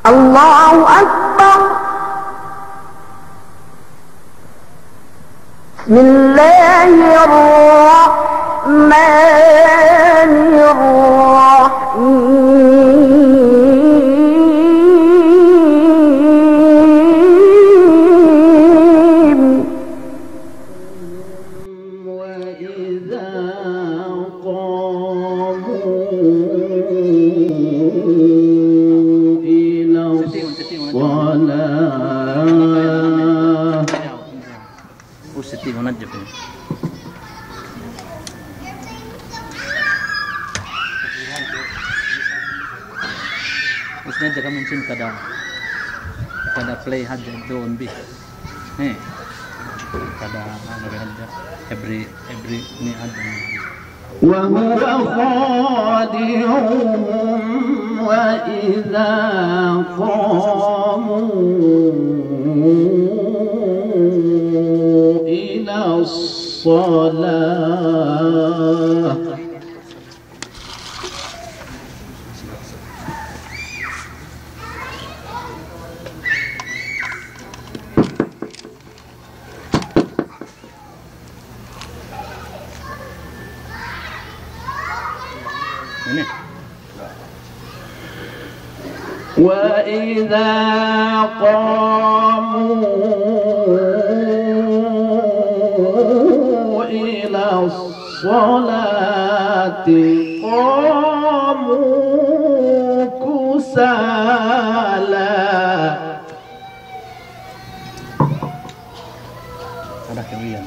الله أكبر. بسم الله الرحمن الرحيم. وإذا قاموا إلى الصلاة उसने जगह mention kada play haja doon bi kada haja every ni ada وهو خادعهم وإذا قاموا إلى الصلاة وإذا قاموا إلى الصلاة قاموا كسالى ada kalian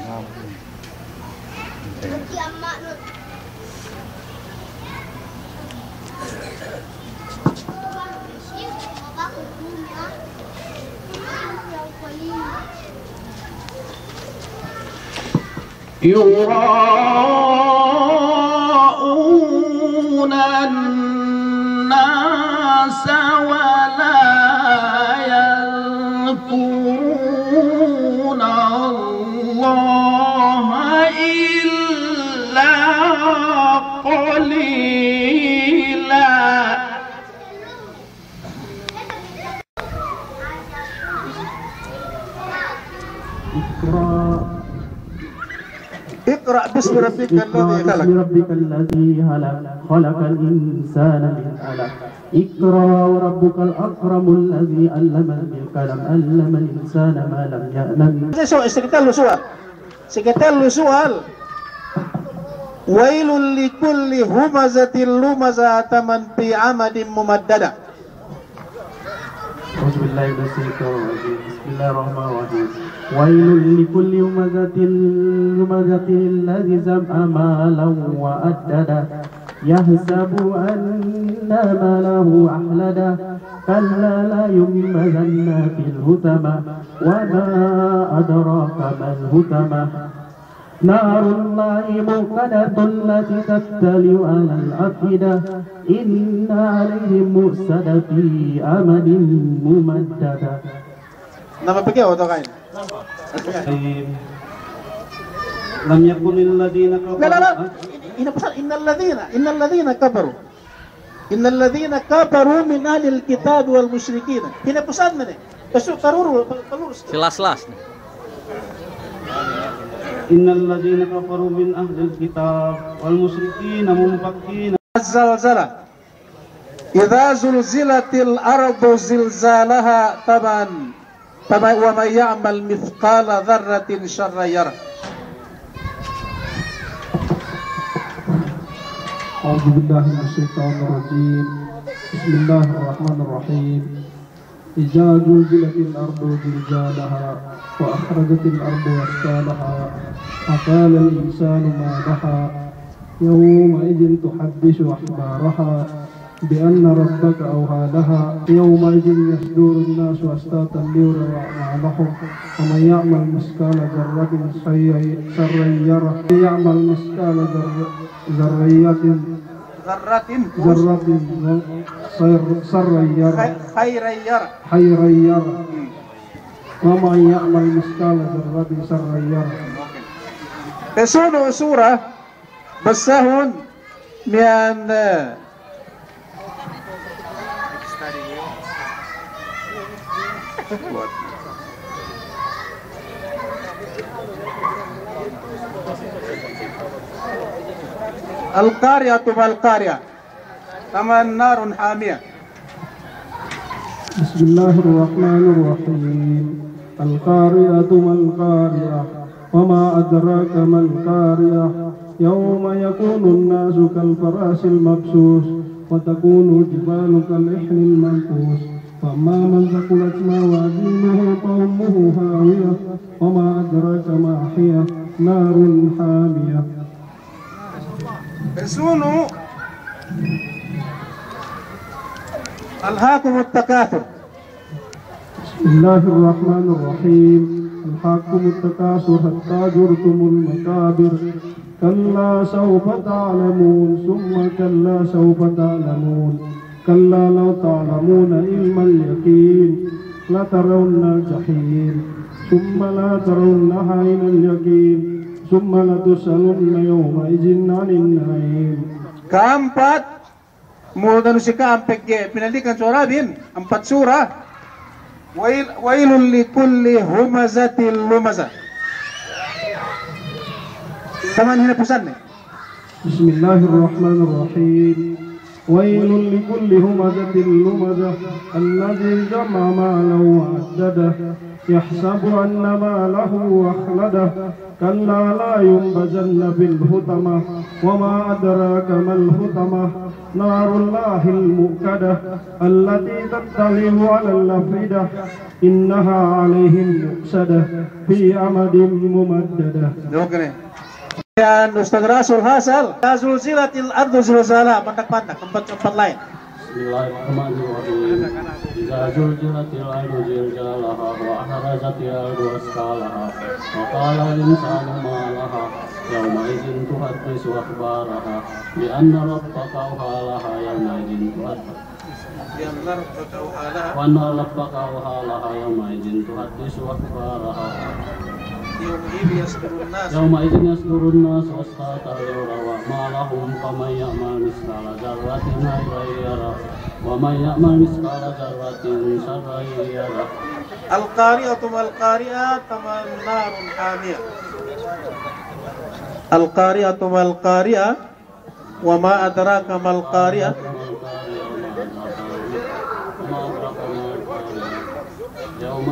يراءون الناس ولا يذكرون الله إلا قليلا اقرأ باسم ربك الذي خلق الإنسان من علق اقرأ وربك الأكرم الذي علم بالقلم علم الإنسان ما لم يعلم. Sekitar lu soal. Wailul likulli humazatil lumazah ataman fi amadin mumaddada. Bismillahirrahmanirrahim. Wailul likulli humazatil الذي جمع مالا وأددا يحسب أن ماله أخلدا كلا لا ينبذن في الهتمة وما أدراك ما الهتمة نار الله موقدة التي تطلع على الأفئدة إن عليهم مؤصدة في أمد ممددة. Nama pergi atau kain? لم يكن الذين كفروا. لا ini pasal innal ladzina kafaru min ahlil kitab wal musyrikin. Ini pesan mana? Besok tarur Jelas-jelas. Innal ladzina kafaru min ahlil kitab wal musyrikin munfakin. Zalzala. Idza zulzilatil ardu zilzalaha taban. Wa man ya'mal mithqala dzarratin syarran yarah. أعوذ بالله من الشيطان الرجيم. بسم الله الرحمن الرحيم. إذا زلزلت الأرض زلزالها وأخرجت الأرض أثقالها وقال الإنسان ما لها يومئذ تحدث أخبارها بأن ربك أوحى لها يومئذ يصدر الناس أشتاتا ليروا أعمالهم ومن يعمل مثقال ذرة شرا يره يعمل مثقال ذرة خيرا يره ومن يعمل مثقال ذرة شرا يره. Pesuno surah besahun mian القارية ما القارية كما نار حامية. بسم الله الرحمن الرحيم. القارية ما القارية وما أدراك ما القارية يوم يكون الناس كالفراش المبثوث وتكون الجبال كالعهن المنفوش فأما من ثقلت موازينه فأمه هاوية وما أدراك ما هي نار حامية. اسونو ألهاكم التكاثر. بسم الله الرحمن الرحيم. ألهاكم التكاثر حتى زرتم المقابر كلا سوف تعلمون ثم كلا سوف تعلمون كلا لو تعلمون علم اليقين لترون الجحيم ثم لا ترونها عين اليقين ثم لتسألن يومئذ عن النعيم. Keempat, mudah nusika ampek pendidikan surabin 4 surah. Wailul likulli humazatil lumazah. Taman hina pesan nih. Bismillahirrahmanirrahim. Wailul likulli humazatil lumazah alladzi jama'a malahu wa'addadah yahsabu anna malahu akhladah kalla la yumbazanna bil hutamah wa ma adraka mal hutamah narullahil muqadah allati tattali'u 'alal afidah innaha 'alaihim muqsadah fi amadin mumaddadah. Oke. Dan Ustaz Rasul Hasal Zulzilatil ardu zilzala, pantak-pantak tempat lain. Bismillahirrahmanirrahim. Idza zulzilatil ardu zilzalaha wa akhrajatil ardu asqalaha wa qala al-insanu ma laha yawma idzin tuhaddithu akhbaraha bi anna rabbaka awhalaha yawma idzin tuhaddithu wa anna rabbaka awhalaha yawma idzin tuhaddithu akhbaraha يومئذ يصدر الناس أشتاتا ليروا أعمالهم فمن يعمل مثقال ذرة خيرا يره ومن يعمل مثقال ذرة شرا يره. القارئة ما القارئة كما نار حامية. القارئة ما القارئة وما أدراك ما القارئة. يوم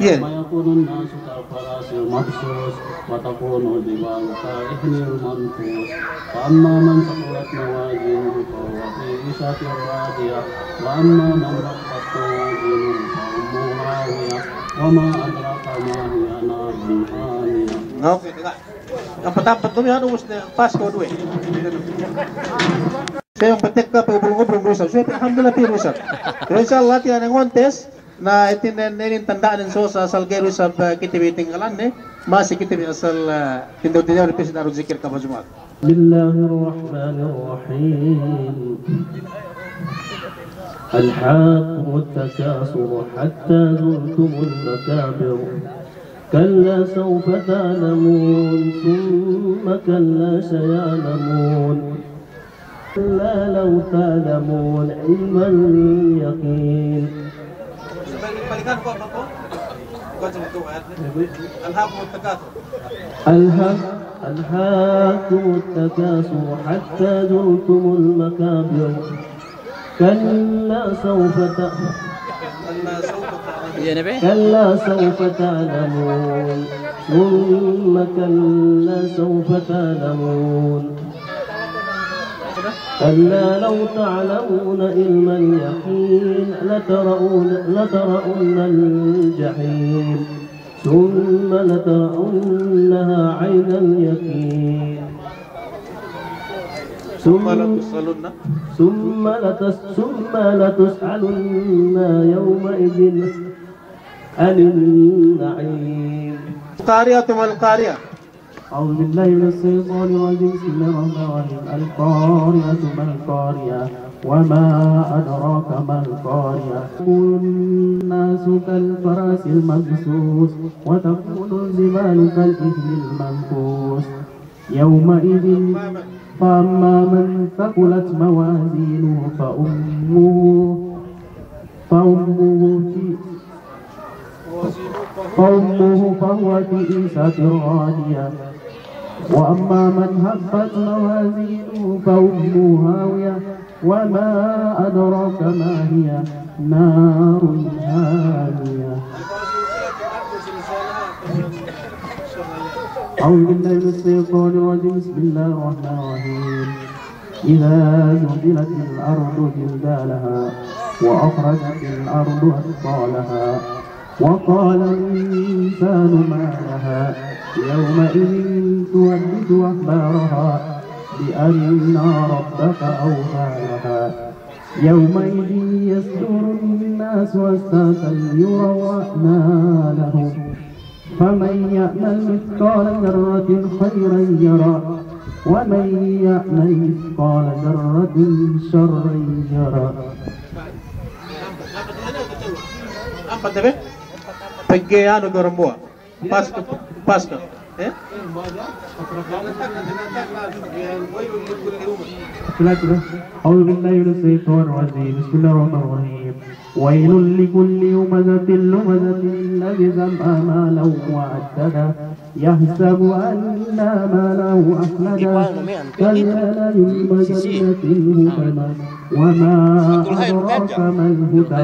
يكون الناس كالفراش المبثوث وتكون الجبال كالعهن المنفوش فأما من ثقلت موازينه فهو في عيشة راضية وأما من خفت موازينه فأمه هاوية وما أدراك ما هي نار حامية. Oke, yang pertama tuh ya harus pas kau dua. Saya yang petik ke ngobrol rusak. Saya alhamdulillah pi rusak. Insyaallah tiada ngontes. Na itinin tandaan so sa asal gero sa kita tinggalan ne masih kita asal tindaw-tindaw ni pesin aruz zikir ka Jumat. Bismillahirrahmanirrahim. Alhaakum at-takasur hatta zurtumul makabir kalla sawfa ta'lamun thumma kalla sayalamun kalla law ta'lamun ilmal yaqin. Balikan ko apa ko? Ko sa mga ayat ni. Alhaakum at-takasur. ألهاكم التكاثر حتى زرتم المكابر كلا سوف تعلمون ثم كلا سوف تعلمون كلا لو تعلمون علم اليقين لترون الجحيم ثم لترونها عين اليقين ثم لتسألن يومئذ عن النعيم. القارية ما القارية. أعوذ بالله من الشيطان الرجيم. بسم الله الرحمن الرحيم. القارية ما القارية وما أدراك ما القارية الناس كالفراش المبثوث وتكون الجبال كالعهن المنفوش يومئذ فأما من ثقلت موازينه فأمه فهو في عيسى راضية وأما من هبت موازينه فأمه هاوية وما أدراك ما هي نار هامية. أعوذ بالله من الشيطان الرجيم. بسم الله الرحمن الرحيم. إذا زلزلت الأرض زلزالها وأخرجت الأرض أثقالها وقال الإنسان ما لها يومئذ تحدث أخبارها بأن ربك أوحى لها يومئذ يصدر الناس أشتاتا ليروا أعمالهم فمن يعمل مثقال ذرة خيرا يرى ومن يعمل مثقال ذرة شرا يرى. Apa tebe? Peggeano goromboa. Paska. أعوذ بالله من الشيطان الرجيم. بسم الله الرحمن الرحيم. ويل لكل همزة لمزة الذي جمع مالا وعدده يحسب أن ماله أخلده كلا لينبذن في الهدى وما أدراك ما الهدى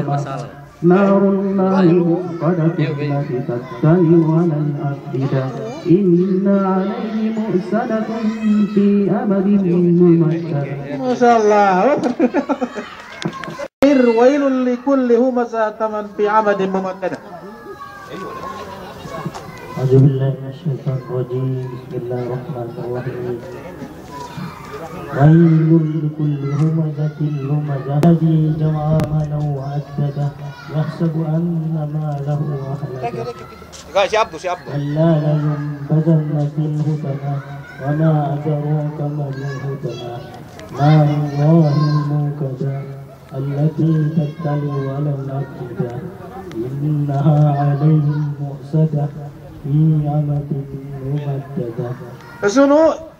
نار الله الموقدة التي تطلع على الأفئدة إن عليه مؤصدة في أمد ممدد. ما شاء الله. ويل لكل همزة في عمد ممددة. أعوذ بالله من الشيطان الرجيم. بسم الله الرحمن الرحيم. ويل لكل همزة لمزة الذي جمع مالا وعدده يحسب أن ماله أخلده كلا لينبذن في الهدى وما أدراك ما الهدى نار الله الموقدة التي تطلع على الأفئدة إنها عليهم مؤصدة في عمد ممددة.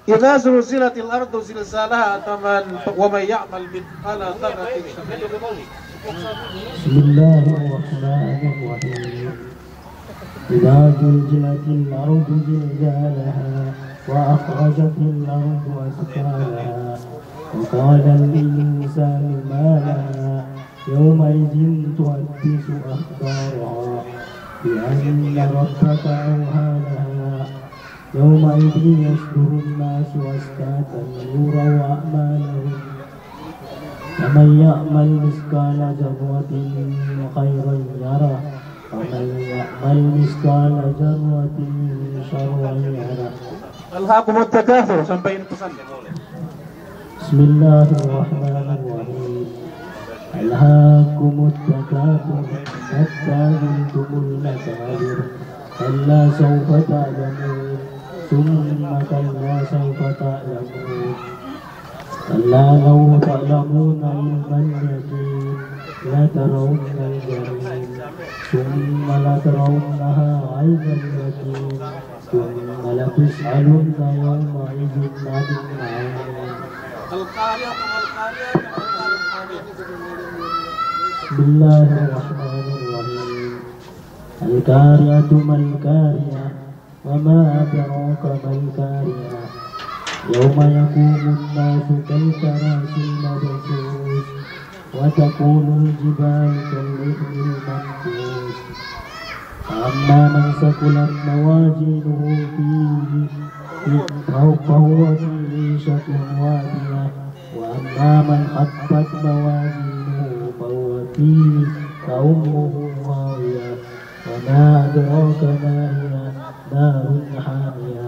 إذا زلزلت الأرض زلزالها ومن يعمل مثقال ذرة. بسم الله الرحمن الرحيم. إذا زلزلت الأرض زلزالها وأخرجت الأرض أثقالها وقال الإنسان ما لها يومئذ تحدث أخبارها بأن ربك أوحى لها يومئذ يصدر الناس أشتاتا ليروا أعمالهم فمن يعمل مثقال ذرة خيرا يره ومن يعمل مثقال ذرة شرا يره. ألهاكم التكاثر sampai pesan. بسم الله الرحمن الرحيم. ألهاكم التكاثر حتى زرتم المقابر كلا سوف تعلمون ثم كلا سوف تعلمون كلا لو تعلمون علم اليقين لترون الجحيم ثم لترونها عين اليقين ثم لتسألن يومئذ عن النعيم. بسم الله الرحمن الرحيم. القارعة ما القارعة وما أدراك ما القارعة يوم يقوم الناس كالفراش المبثوث وتكون الجبال كالعهن المنفوش فأما من ثقلت موازينه فهو في عيشة راضية وأما من خفت موازينه فهو فأمه هاوية وما أدراك ما هي نار حامية.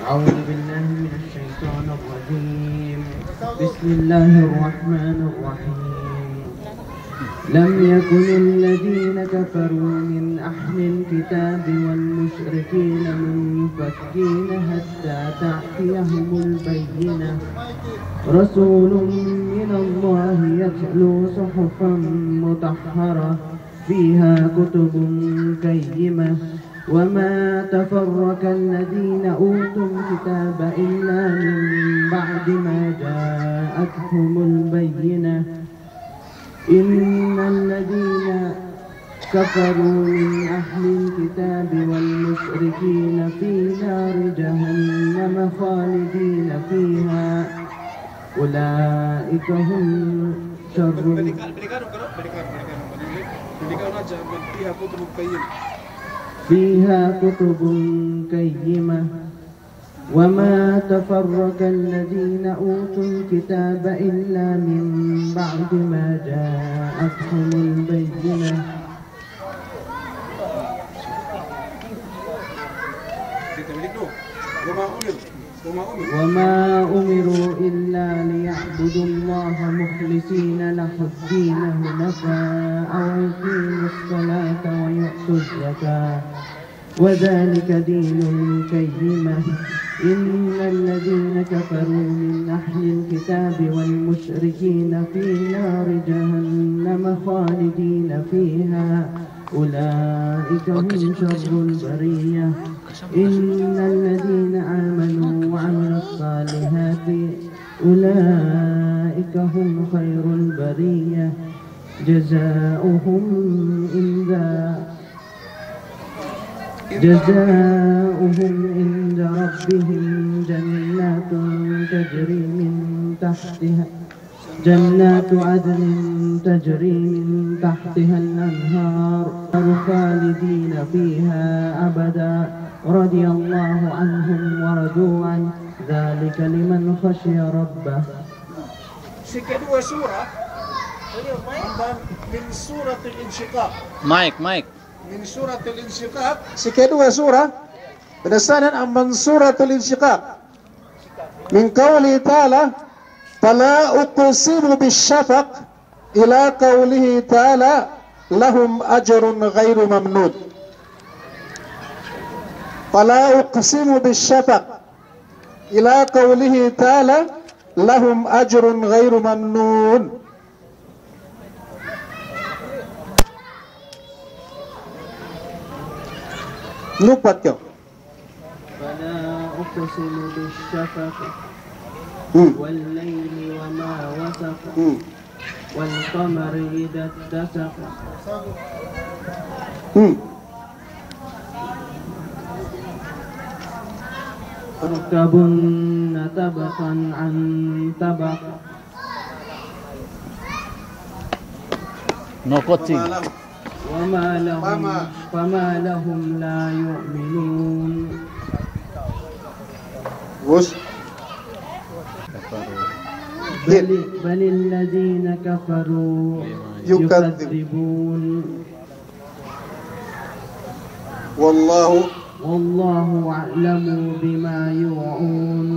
أعوذ بالله من الشيطان الرجيم. بسم الله الرحمن الرحيم. لم يكن الذين كفروا من أهل الكتاب والمشركين منفكين حتى تأتيهم البينة رسول من الله يتلو صحفا مطهرة فيها كتب قيمة وما تفرق الذين أوتوا الكتاب إلا من ما جاءتهم البينة إن الذين كفروا من أهل الكتاب والمشركين في نار جهنم خالدين فيها أولئك هم شر فيها كتب قيمة وما تفرق الذين أوتوا الكتاب إلا من بعد ما جاءتهم البينة وما أمروا إلا ليعبدوا الله مخلصين له الدين حنفاء ويقيموا الصلاة ويؤتوا الزكاة وذلك دين القيمة إن الذين كفروا من أهل الكتاب والمشركين في نار جهنم خالدين فيها أولئك هم شر البرية إن الذين آمنوا وعملوا الصالحات أولئك هم خير البرية جزاؤهم عند ربهم جنات عدن تجري من تحتها الأنهار خالدين فيها أبدا رضي الله عنهم ورضوا عنه ذلك لمن خشي ربه. Si kedua surah min surat al-insyiqaq. Mike. Min surat al-insyiqaq. Si kedua surah berdasarkan amban suratul insyiqaq min qawli ta'ala fala uqsimu bisyafaq ila qawlihi ta'ala lahum ajrun ghairu mamnun. Fala uqsimu bisyafaq ila qawlihi ta'ala lahum ajrun ghairu mamnun. Lupat kau. فلا أقسم بالشفق والليل وما وسق والقمر إذا اتسق تركبن طبقا عن طبق No coaching. فما لهم لا يؤمنون بل الذين كفروا يكذبون والله أعلم بما يوعون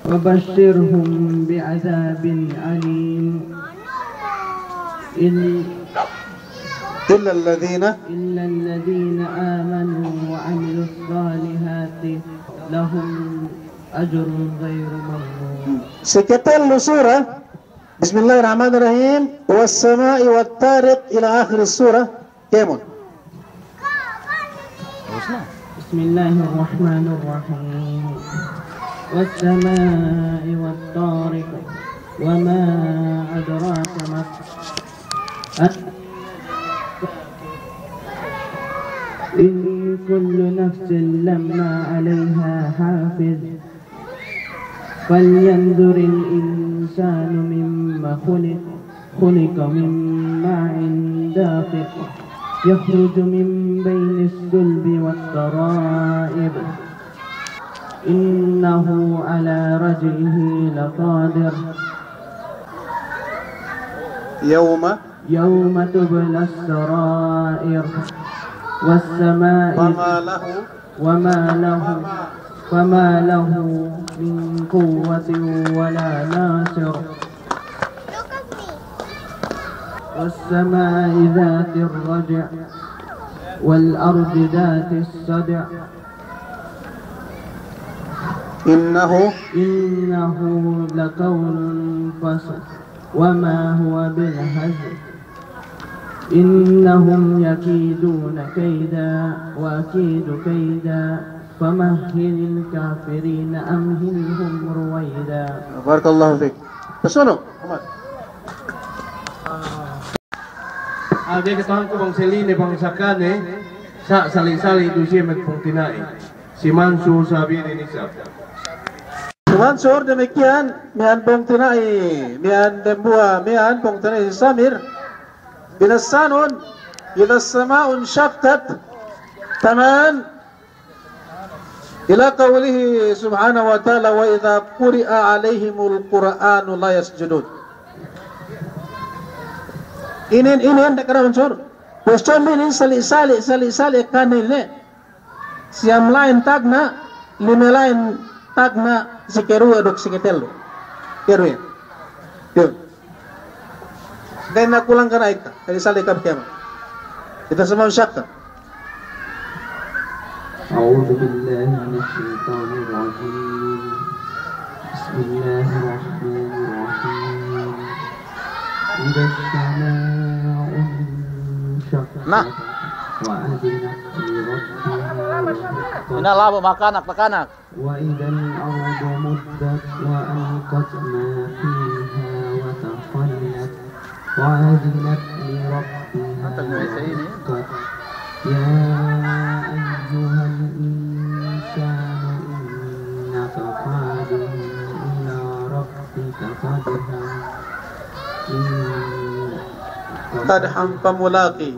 وبشرهم بعذاب أليم إلا الذين آمنوا وعملوا الصالحات لهم أجر غير ممنون. Sekitar surah Bismillahirrahmanirrahim was-sama'i wat-tariq ila akhir surah. Kemon. Bismillahirrahmanirrahim. Was-sama'i wat-tariq wa ma adraka ma إن كل نفس لما عليها حافظ فلينظر الإنسان مما خلق من ماء دافق يخرج من بين الصلب والترائب إنه على رجعه لقادر يوم تبلى السرائر والسماء فما له من قوة ولا ناصر والسماء ذات الرجع والأرض ذات الصدع إنه لقول فصل وما هو بالهزل إنهم يكيدون كيدا وأكيد كيدا فمهل الكافرين أمهلهم رويدا. بارك الله فيك. Pasunod. Adi katahan ko bang Celine bang sakane sa sali-sali ito siya magpungtinai. Si Mansur sabi ni Nisab. Si Mansur demikian, mian pong tinai, mian dembua, mian pong tinai si Samir. Binasanon, idha samaun syaktat, taman, ila qawlihi subhanahu wa ta'ala, wa idha quri'a alaihimul Qur'anu la yasjudun. Inin tak kena Mansur. Question ini sali-sali kanilnya. Siam lain tagna, lima lain tagna si keru aduk si ketel. Keru ya. Yun. Gaya nak ulang kana ita. Sali-sali kami kiamat. Kita semua syakta. أعوذ بالله من الشيطان الرجيم. بسم الله الرحمن الرحيم. إذا السماء انشقت وأذنت لربها Ina labo makanak. وإذا الأرض مدت وألقت ما فيها وتخلت وأذنت لربها يا أيها الإنسان إنك قادر إلى ربك قدحا فملاقي.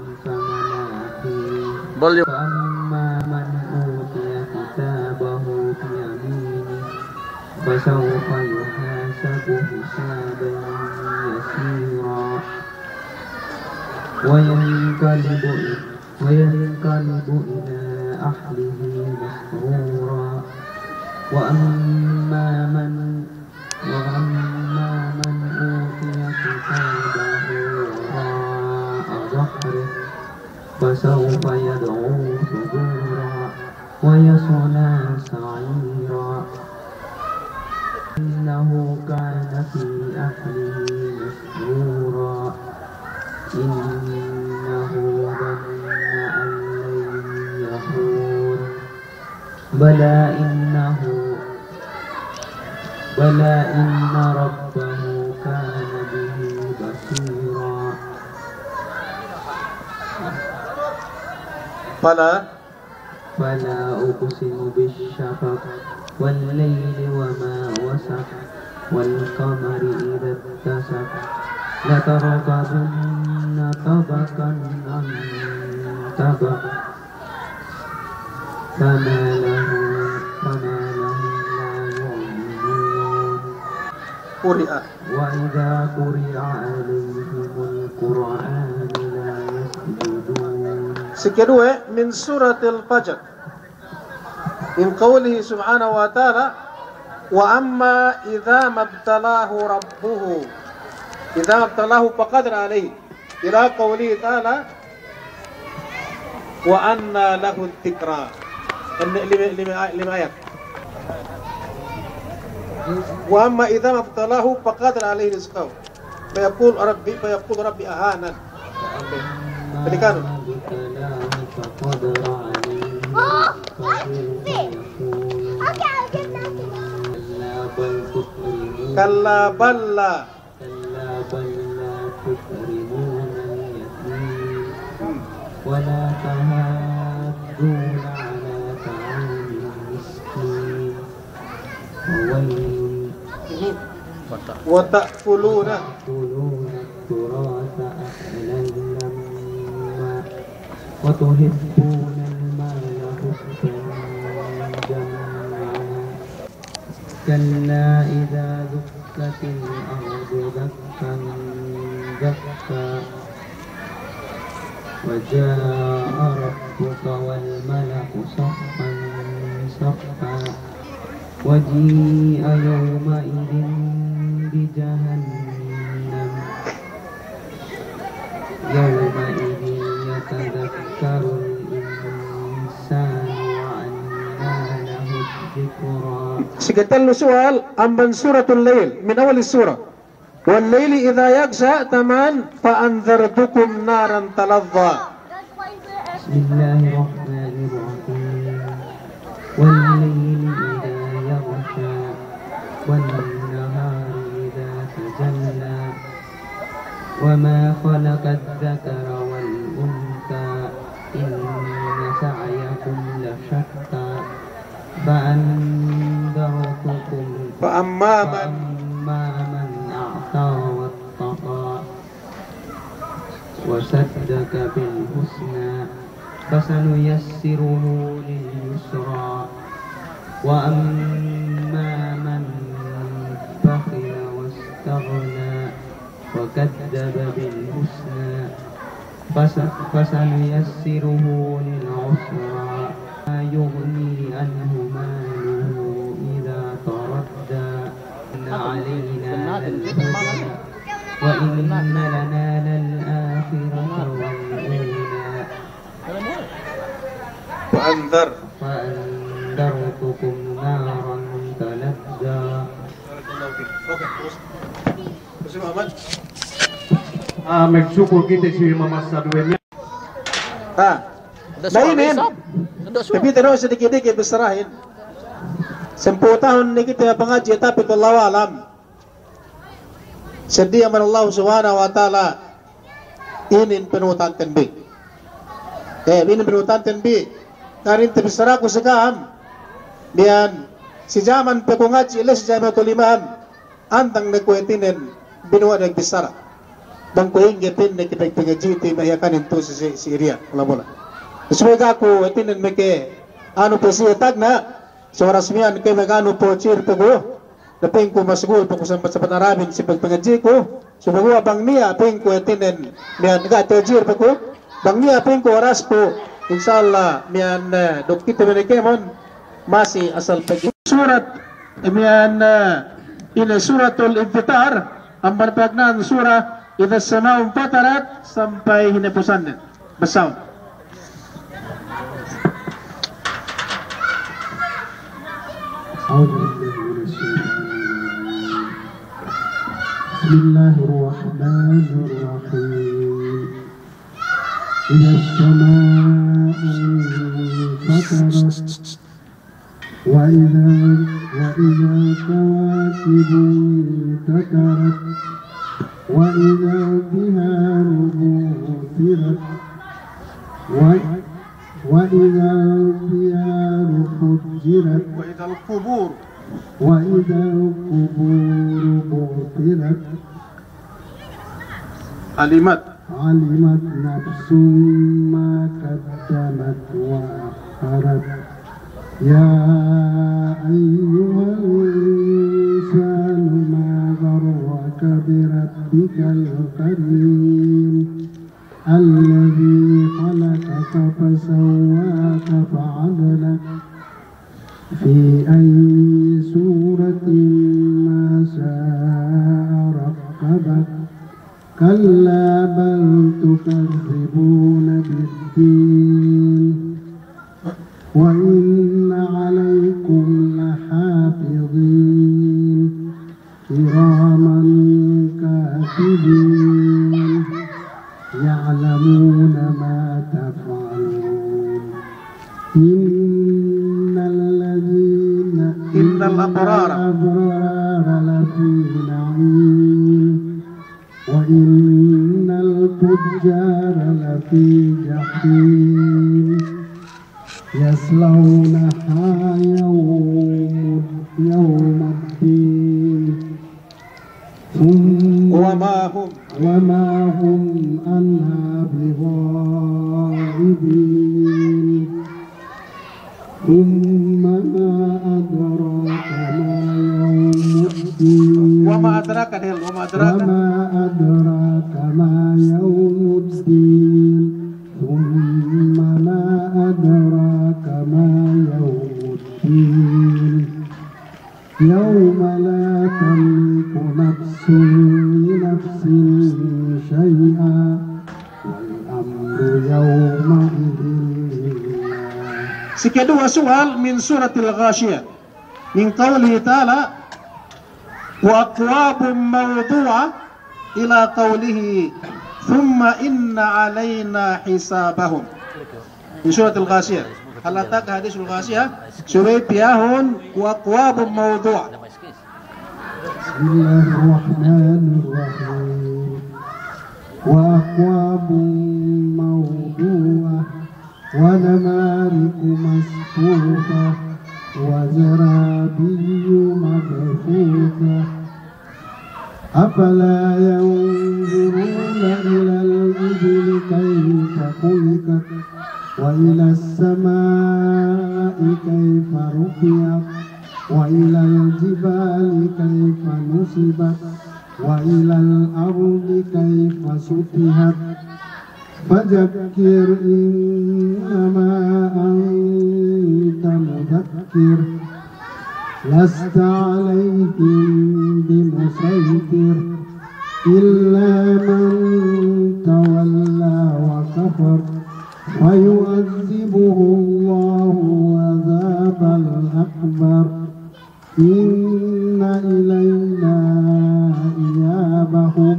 فأما من أوتي كتابه بيمينه فسوف يحاسب حسابا يسيرا وينقلب إلى أهله مسرورا وأما من أوتي كتابه وراء ظهره فسوف يدعو ثبورا ويصلى سعيرا إنه كان في أهله مسرورا إنه ظن أن لن يحور بلى إن ربه كان به بصيرا فلا أقسم بالشفق والليل وما وسق والقمر إذا اتسق لتركبن طبقا عن طبق فما لهم لا يؤمنون وإذا قرئ عليهم القرآن لا يسجدون. Sekedua min surat al-Fajr. Min qawlihi subhanahu wa ta'ala wa amma idha mabtalahu rabbuhu idha mabtalahu faqadra alayhi ila qawlihi ta'ala wa anna lahu dhikra. Lima ayat. Wa amma idha mabtalahu faqadra alayhi rizqahu fayaqul rabbi ahanan. Berikan. Kalla balla تكرمون اليتيم ولا تهادون على طعام المسكين وتأكلون التراث أكلا لما وتحبون المال حبا جما كلا إذا دكت الأرض دكا دكا وجاء ربك والملك صفا صفا وجيء يومئذ بجهنم يومئذ يتذكر الإنسان وأنى له الذكرى. Sekitar soal amban suratul Lail min awal surah. Wal laili idza yaghsha taman fa anzartukum naran taladha. Bismillahirrahmanirrahim. Wal والنهار إذا تجلى وما خلق الذكر والأنثى إن سعيكم لشتى فأما من أعطى واتقى وصدق بالحسنى فسنيسره لليسرى وأما من بخل واستغنى وكذب بالحسنى فسنيسره للعسرى ما يغني عنه ماله إذا تردى إن علينا للهدى وإن لنا للآخرة والأولى فأنذرتكم نارا تلظى. Magsyukur kita si Mama Sadwenya. Nainin. Tapi tanong sedikit-dikit besarahin. 10 tahun ni kita pengaji tapi wallahu alam. Sedia man Allah Subhanahu wa taala inin penutan tenbi. Ini penutan tenbi. Karin terbesar aku sekam. Bian si zaman pengaji les zaman kelimam antang nekuetinen binua dan besar. Bangko yang gepin na kita pengaji ti mayakan itu si Iria bola. Semoga aku etinen meke anu pesi tag na suara semian ke meganu po cir pego dapeng ko masugol po sa panarabin si pengaji ko sumago bang niya peng ko etinen mian ga tojir pego bang niya peng ko oras po insyaallah mian dokita meneke mon masih asal pagi surat mian ini suratul infitar ang panapagnan surah idza as-samaa'u fatarat sampai hinapusan basaw. Bismillahirrahmanirrahim. Idza as-samaa'u fatarat wa idza kawakibun tatarat وإذا البحار فجرت وإذا البحار فجرت وإذا القبور بعثرت علمت نفس ما قدمت وأخرت يا أيها الإنسان ما غرك بربك الكريم الذي خلقك فسواك فعدلك في أي سورة ما شاء ركبك كلا بل تكذبون بالدين وإن عليكم لحافظين كراما كاتبين يعلمون ما تفعلون إن الأبرار لفي نعيم وإن الفجار لفي جحيم يصلونها يوم الدين وما هم عنها بغائبين ثم ما أدراك ما يوم الدين وما أدراك ما يوم الدين ثم ما أدراك ما يوم الدين يوم لا تملك نفس لنفس شيئا والأمر يومئذ لله. Kedua soal min suratil Ghashiyah min qawlihi ta'ala wa aqwabun mawdu'a ila qawlihi thumma inna alayna hisabahum min suratil Ghashiyah. Hal atak hadisul Ghashiyah surah piyahun wa aqwabun mawdu'a بسم الله الرحمن الرحيم وأكواب موضوعة ونمارق مصفوفة وزرابي مبثوثة أفلا ينظرون إلى الإبل كيف خلقت وإلى السماء كيف رفعت وإلى الجبال كيف نصبت وإلى الأرض كيف سطحت فذكر إنما أنت مذكر لست عليهم بمسيطر إلا من تولى وكفر فيعذبه الله عذاب الأكبر إن إلينا إيابهم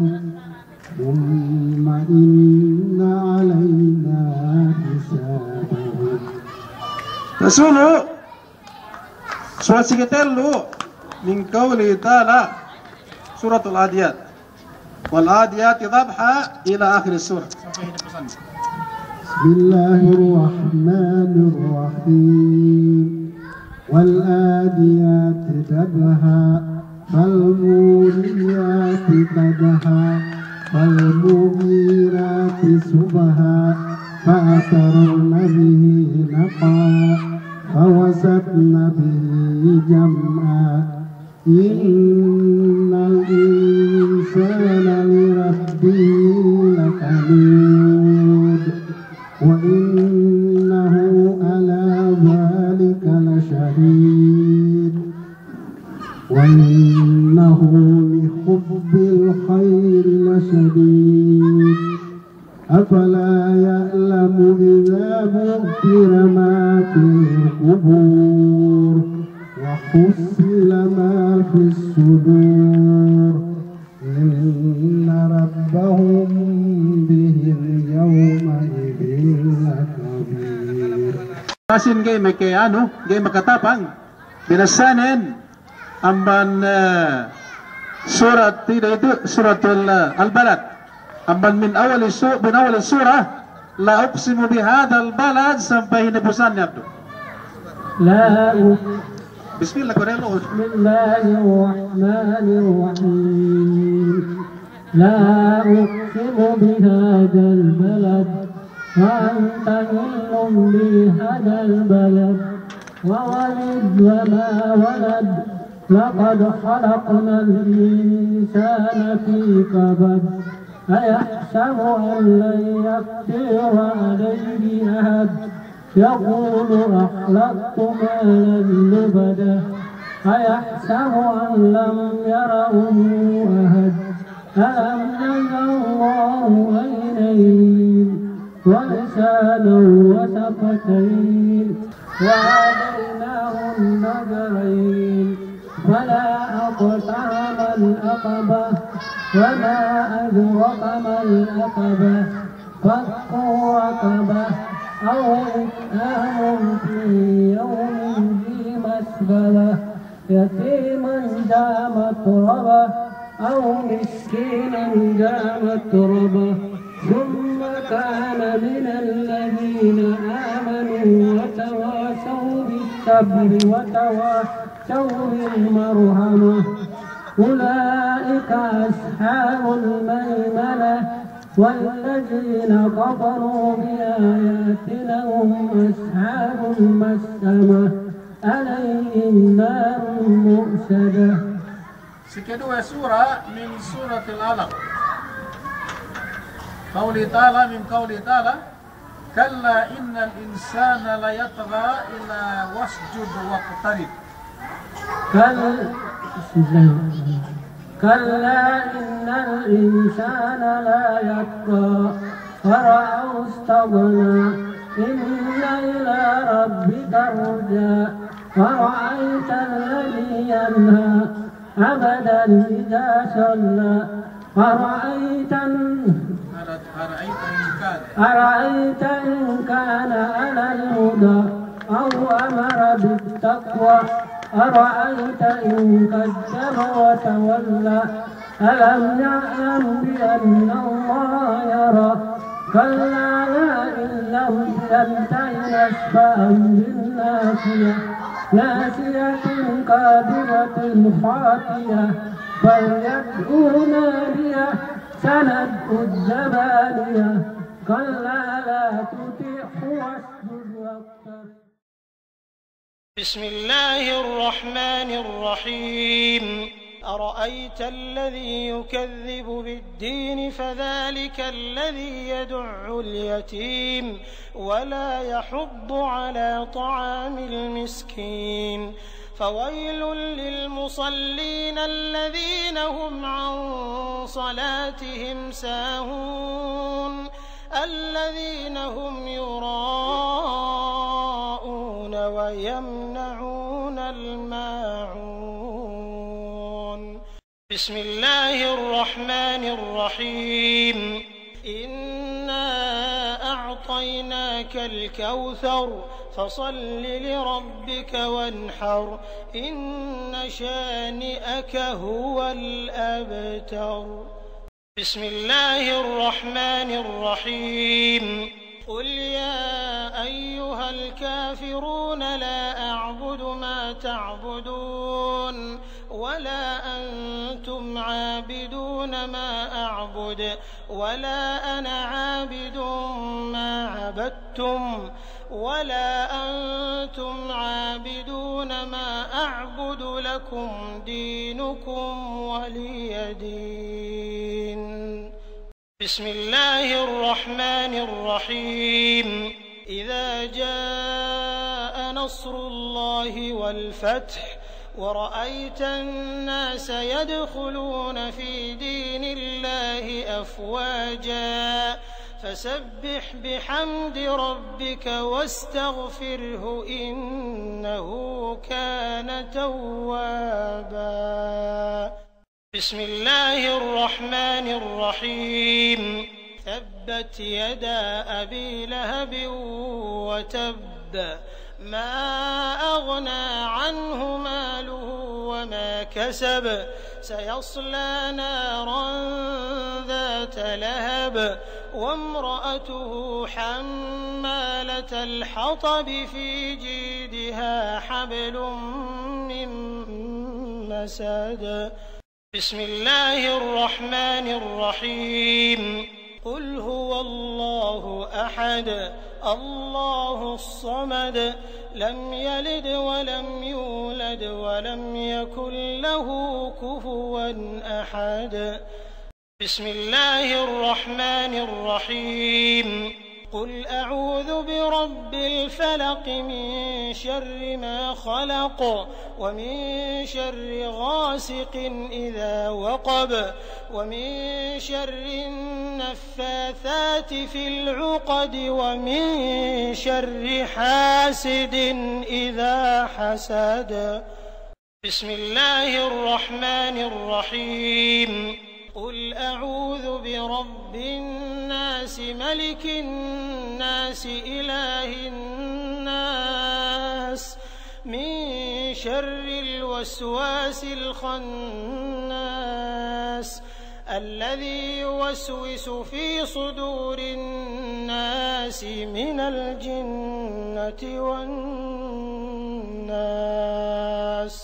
ثم إن علينا حسابهم. Rasulu surat sikitelu min qawli ta'ala suratul adiyat wal adiyati dhabha ila akhir surah. Bismillahirrahmanirrahim wal adiyati dhabha fal muriyati qadha fal mughirati subha fa asarna bihi naqa فوسطن به جمعا إن الإنسان لربه لكنود وإنه على ذلك لشهيد وإنه لحب الخير لشديد أفلا يعلم إذا بؤثر ما في القبور وحصل ما في الصدور إن ربهم بهم يومئذ لخبير. Asin gay mekayano gay makatapang binasanin amban surat tidak itu suratul al-balad. Amban min awal surah la uqsimu bihadzal balad sampai nebusannya tu. Bismillah korelo. Bismillahirrahmanirrahim. La uqsimu bihadzal balad wa anta hillun bihadzal balad wa walid wa ma walad laqad khalaqnal insana fi kabad أيحسب أن لن يقدر عليه أحد يقول أخلقت مالا لبدا أيحسب أن لم يره أحد ألم يجعل الله عينين ولسانا وشفتين وهديناه النجرين فلا أقطعم العقبة وما أدرك ما العقبة فك رقبة أو إطعام في يوم ذي مسغبة يتيما ذا متربة أو مسكينا ذا متربة ثم كان من الذين آمنوا وتواصوا بالصبر وتواصوا بالمرحمة أولئك أصحاب الميمنة والذين كفروا بآياتنا هم أصحاب المشأمة عليهم نار مؤصدة. Kedua surah min suratil alaq. Qauli ta'ala min qauli ta'ala kalla innal insana la yatgha ila wasjud waqtarib. كلا إن الإنسان لا يطغى ورأى استغنى إن إلى ربك الرجى ورأيت الذي ينهى عبدا إذا صلى أرأيت إن كان على الهدى أو أمر بالتقوى أرأيت إن كذب وتولى ألم يعلم بأن الله يرى كلا لئن ينته لنسفعا بالناصية ناسية كاذبة خاطئة فليدعو ناديه سندعو الزبانية كلا لا تطعه واسجد واقترب. بسم الله الرحمن الرحيم. أرأيت الذي يكذب بالدين فذلك الذي يدع اليتيم ولا يحض على طعام المسكين فويل للمصلين الذين هم عن صلاتهم ساهون الذين هم يراءون ويمنعون الماعون. بسم الله الرحمن الرحيم. إنا أعطيناك الكوثر فصل لربك وانحر إن شانئك هو الأبتر. بسم الله الرحمن الرحيم. قل يا أيها الكافرون لا أعبد ما تعبدون ولا أنتم عابدون ما أعبد ولا أنا عابد ما عبدتم ولا أنتم عابدون ما أعبد لكم دينكم ولي دين. بسم الله الرحمن الرحيم. إذا جاء نصر الله والفتح ورأيت الناس يدخلون في دين الله أفواجا فسبح بحمد ربك واستغفره إنه كان توابا. بسم الله الرحمن الرحيم. تبت يدا أبي لهب وتب ما أغنى عنه ماله وما كسب سيصلى نارا ذات لهب وامرأته حمالة الحطب في جيدها حبل من مسد. بسم الله الرحمن الرحيم. قل هو الله أحد الله الصمد لم يلد ولم يولد ولم يكن له كفوا أحد. بسم الله الرحمن الرحيم. قل أعوذ برب الفلق من شر ما خلق ومن شر غاسق إذا وقب ومن شر النفاثات في العقد ومن شر حاسد إذا حسد. بسم الله الرحمن الرحيم. قل أعوذ برب الناس ملك الناس إله الناس من شر الوسواس الخناس الذي يوسوس في صدور الناس من الجنة والناس.